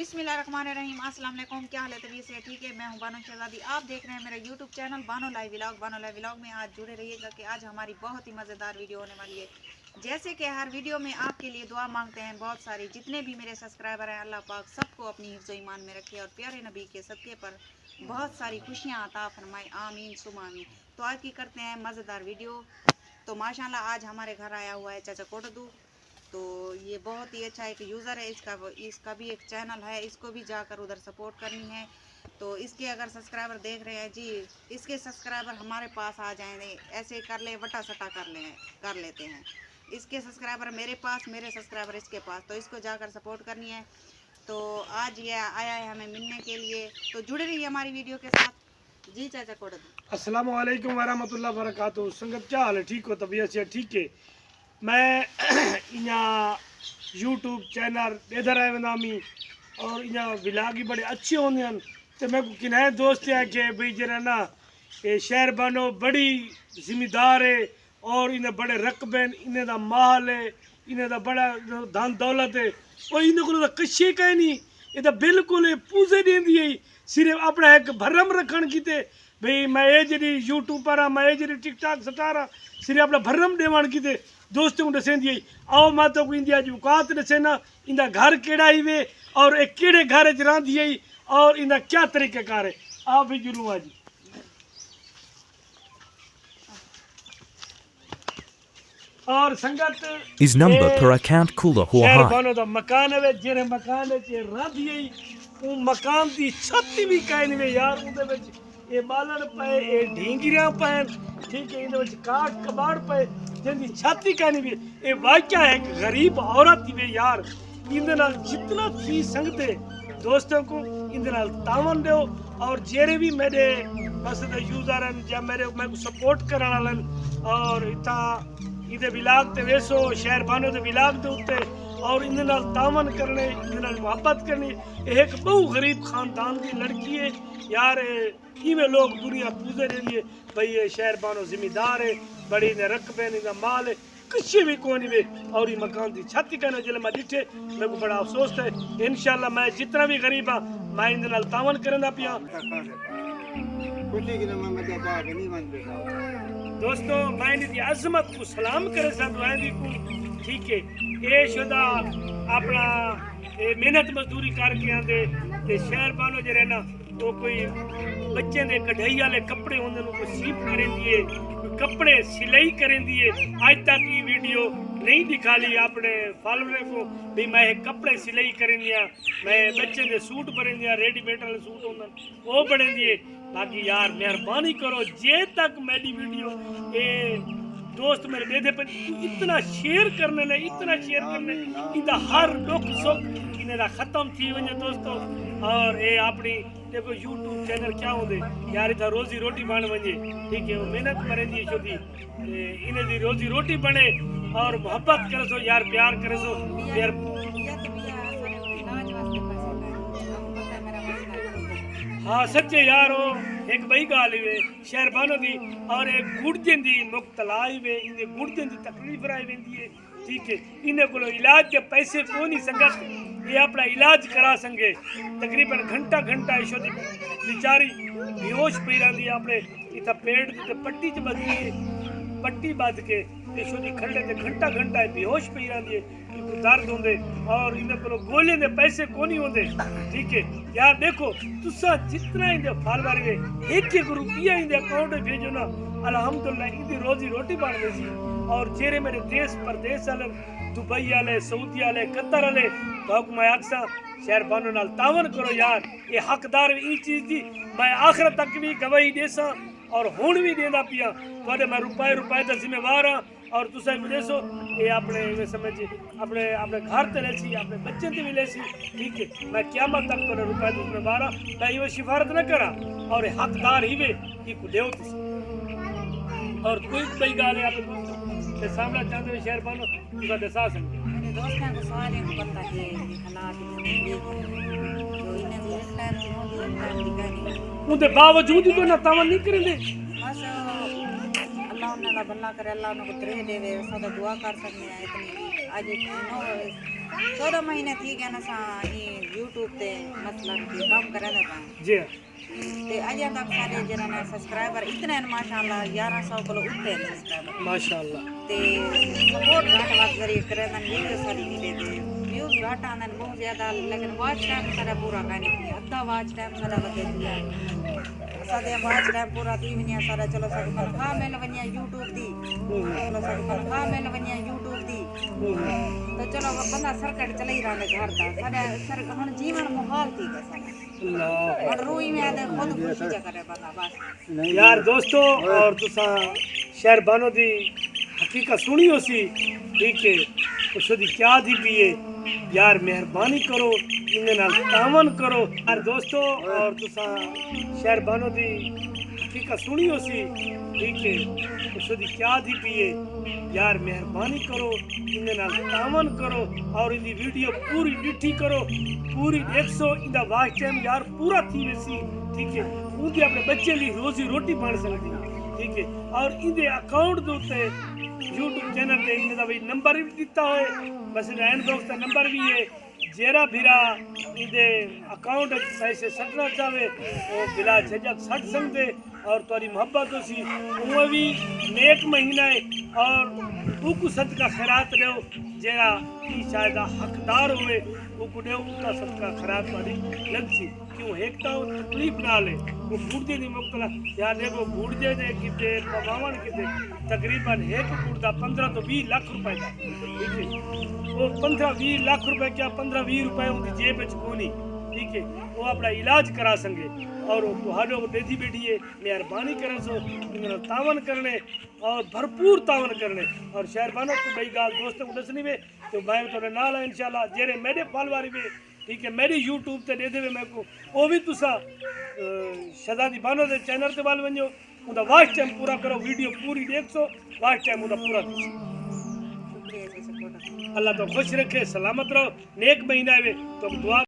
बिस्मिल्लाहिर्रहमानिर्रहीम। अस्सलाम वालेकुम। क्या हाल है? तबीयत से ठीक है? मैं हूं बानो शहजादी। आप देख रहे हैं मेरा YouTube channel Bano live vlog में आज जुड़े रहिएगा कि आज हमारी बहुत ही मज़ेदार वीडियो होने वाली है। जैसे कि हर वीडियो में आपके लिए दुआ मांगते हैं बहुत सारी, जितने भी मेरे सब्सक्राइबर हैं अल्लाह पाक सबको अपनी हिफ्ज़ ईमान में रखे और प्यारे नबी के सदक़े पर बहुत सारी खुशियाँ अता फरमाए, आमीन सुम आमीन। तो आज की करते हैं मज़ेदार वीडियो। तो माशाल्लाह आज हमारे घर आया हुआ है चाचा कोटदू। तो ये बहुत ही अच्छा एक यूज़र है, इसका भी एक चैनल है, इसको भी जाकर उधर सपोर्ट करनी है। तो इसके अगर सब्सक्राइबर देख रहे हैं जी, इसके सब्सक्राइबर हमारे पास आ जाएंगे, ऐसे कर ले वटा सटा कर लेते हैं। इसके सब्सक्राइबर मेरे पास, मेरे सब्सक्राइबर इसके पास, तो इसको जाकर सपोर्ट करनी है। तो आज ये आया है हमें मिलने के लिए, तो जुड़े रहिए हमारी वीडियो के साथ। जी चाचा कोटदू। अस्सलाम वालेकुम वरहमतुल्लाह वबरकातुहू। संगत क्या हाल है? ठीक हो? तबीयत से ठीक है? मैं यहाँ यूट्यूब चैनल इधर आए वनामी और यहाँ विलाग ही बड़े अच्छे होंगे हैं। तो मैं को किनारे दोस्त है कि भाई जरा ना ये शहर बानो बड़ी जिम्मेदार है और इन्हें बड़े रकबे, इन्हें दा माल है, इन्हें दा बड़ा धन दौलत है और इन्हें को कशे का नहीं, ये तो बिल्कुल पूजे देंदी है। सिर्फ अपना एक भरम रखन की भाई मैं ये जी यूट्यूब पर मैं ये जी टिकटॉक स्टार हाँ, सिर्फ अपना भरम देवण की दोस्तों को दसेंदी आओ मां तो इंडिया की औकात दसेना, इंदा घर केड़ा ही वे और एक केड़े घर च रही है और इंदा क्या तरीक़ेकार है। आप भी जुलूँ जी। और संगत Is number per account cooler हुआ शहर high. बानो दा मकान है, जेरे मकान च रही है वो मकान की छत भी कहीं नहीं यार, उहदे विच ये बालन पे, ये ढींगियां पे, ठीक है, इहदे विच काठ कबाड़ पे, जिंदी छत ही कहीं नहीं। ये वाकया है एक गरीब औरत ही वे यार, इंदे नाल जितना थी सकते दोस्तों को इंदे नाल तावन दो। और जेरे भी मेरे मसद यूजर हैं या मेरे मैं सपोर्ट करने वाले और इतना इधे विलाग ते वेसो शहर बानो दे विलाग दे उत्ते और इनके नाल तावन करने, इनके नाल मोहब्बत करनी। एक बहु गरीब खानदान की लड़की है यार, इवें लोग दुनिया पूजे रही है भाई ये शहर बानो जिम्मेदार है, बड़ी ने रकबे ने माल है, कुछ भी कोई वे और ये मकान की छत कहना जल्द मैं डिठे मेरे को बड़ा अफसोस है। इंशाल्लाह मैं जितना भी गरीब हाँ मैं इनके नाल तावन करना पिया। दोस्तों मैं इनकी अजमत को सलाम करे सब को, ठीक है, ये शुदा अपना मेहनत मजदूरी करके आते ते शहर बानो जे रहना तो कोई बच्चे दे कढ़ाई वाले कपड़े होंगे कोई सीप करेंदी है, कोई कपड़े सिलाई करेंदी है। आज तक ये वीडियो नहीं दिखा ली अपने फॉलोअर को भी मैं कपड़े सिलाई करेंदी, मैं बच्चे दे सूट बनेंदी, रेडीमेड वाले सूट होंगे वो बनेंदी है। बाकी यार मेहरबानी करो जे तक मेरी वीडियो ये दोस्त मेरे दे पर इतना शेयर करने ने, इतना शेयर करने इनका हर दुख सुख इन्हें खत्म थी वजे दोस्तों। और ये अपनी देखो यूट्यूब चैनल क्या होंगे यार, इतना रोजी रोटी बन वजे, ठीक है, वो मेहनत करेंदी छोटी इन्हें दी रोजी रोटी बने और मोहब्बत करे सो यार, प्यार करे सो यार। हाँ सच्चे यार, वो एक बई गाल वे शहर बानो दी और एक गुड़जन दी मुक्तला वे, इन्हें गुड़जन दी तकलीफ राई वेंदी है, ठीक है, इन्हें को इलाज के पैसे को नहीं संगत ये अपना इलाज करा संगे। तकरीबन घंटा घंटा दी बेचारी बेहोश पी रही अपने इतना पेट की पट्टी च बदली है, पट्टी बद के दी खड़े ते घंटा घंटा बेहोश पी रही है, दर्द होंगे और इन्हें को गोले दे पैसे को नहीं होंगे, ठीक है यार। देखो तुसा जितना इनके फाल बार एक रुपया इनके अकाउंट में भेजो ना, अल्हम्दुलिल्लाह इनकी रोजी रोटी बन गई। और जेरे मेरे देश प्रदेश वाले, दुबई वाले, सऊदी वाले, कतर वाले, तो मैं अक्सा शहर बानो नाल तावन करो यार, ये हकदार ई चीज़ की मैं आखिर तक भी गवाही देसा और हुण भी देना पिया तो मैं रुपए का जिम्मेवार हाँ। और तुसा भी देसो ये अपने समझ अपने अपने घर ते ले सी, अपने बच्चे ते भी ले सी, ठीक है, मैं क़यामत तक तो रुपए तो जिम्मेवार हाँ, मैं ये सिफारत न करा और हकदार ही वे कि को देव तुसी। और कोई बई गाल है आप ते सामने चाहते हो शहर बानो तुसा दसा सकते मेरे दोस्तों को सारे को पता है हालात जो इन्हें भी इस टाइम दिखाई उनके बावजूद ही तो ना तावन नहीं करेंगे। बस अल्लाह उन्हें भला करे, अल्लाह उन्हें को तरे देवे, सादा दुआ कर सकते हैं। इतनी आज 14 महीने थी गए न असां यूट्यूब ते मतलब कि कम करे था जी हाँ ते अजे तक सारे जरा सब्सक्राइबर इतने हैं माशाल्लाह 1100 को उठते हैं सब्सक्राइबर माशाल्लाह ते सपोर्ट घट बात करी करे न वीडियो सारी मिले थे व्यूज घट आंदा बहुत ज्यादा लेकिन वॉच टाइम सारा पूरा काने थी अद्धा वॉच टाइम सारा वधे थी सादे वॉच टाइम पूरा थी वनिया सारा चलो सब तनख्वाह मिल वनिया यूट्यूब दी चलो सब तनख्वाह मिल वनिया यूट्यूब दी तो चलो बंदा सर्कट चले ही रहा घर दा सारे सर हुन जीवन मुहाल थी गया सारा अल्लाह और रूई में आदे खुद खुशी जा करे बंदा बस यार दोस्तों और तुसा शहर बानो दी हकीकत सुनी हो सी ठीक है उसो दी क्या दी पिए यार मेहरबानी करो इन्हें नाल तावन करो यार दोस्तों और तुसा शहर बानो दी हकीकत सुनी हो सी ठीक है उसो दी क्या दी पिए यार मेहरबानी करो इन्हें नाल तावन करो और इनकी वीडियो पूरी डिठी करो पूरी 100 इंदा वाच टाइम यार पूरा थी वैसी ठीक है उनके अपने बच्चे लिए रोजी रोटी बन सकती ठीक है और इनके अकाउंट के उत्ते यूट्यूब चैनल पे इनका भाई नंबर भी दिता होए बस हैंड बॉक्स का नंबर भी है जेरा फिरा इनके अकाउंट पैसे सटना चाहे वो बिला झझक सट सकते और तुम्हारी मोहब्बत होसी वो भी नेक महीना है और उनको सदका खैरात दो जेरा शायद हकदार हुए उनको दो उनका सदका खैरात वाली लग सी क्यों एक तो तकलीफ ना ले वो बूढ़े नहीं मुक्तला यार देखो बूढ़े ने किते पवावन किते तकरीबन एक बूढ़ा 15 तो 20 लाख रुपए का ठीक है वो 15-20 लाख रुपए क्या 15-20 रुपए उनकी जेब में कोनी ठीक है वो अपना इलाज करा संगे और तुहाडो बेटी बैठी है मेहरबानी करे सो इन्होंने तावन करने और भरपूर तावन करने और शहरबानों को भाई गाल दोस्तों को दसनी में तो मैं तो नाल है इंशाल्लाह जेरे मेरे फॉलोअर भी ठीक है मेरी यूट्यूब ते दे देवे मैं को वो भी तुसा शहजादी बानो दे चैनल ते वाल वञो उनका वाच टाइम पूरा करो वीडियो पूरी 100 वाच टाइम उनका पूरा थी शुक्रिया जी सपोर्ट अल्लाह तो खुश रखे सलामत रहो नेक महीना है तो दुआ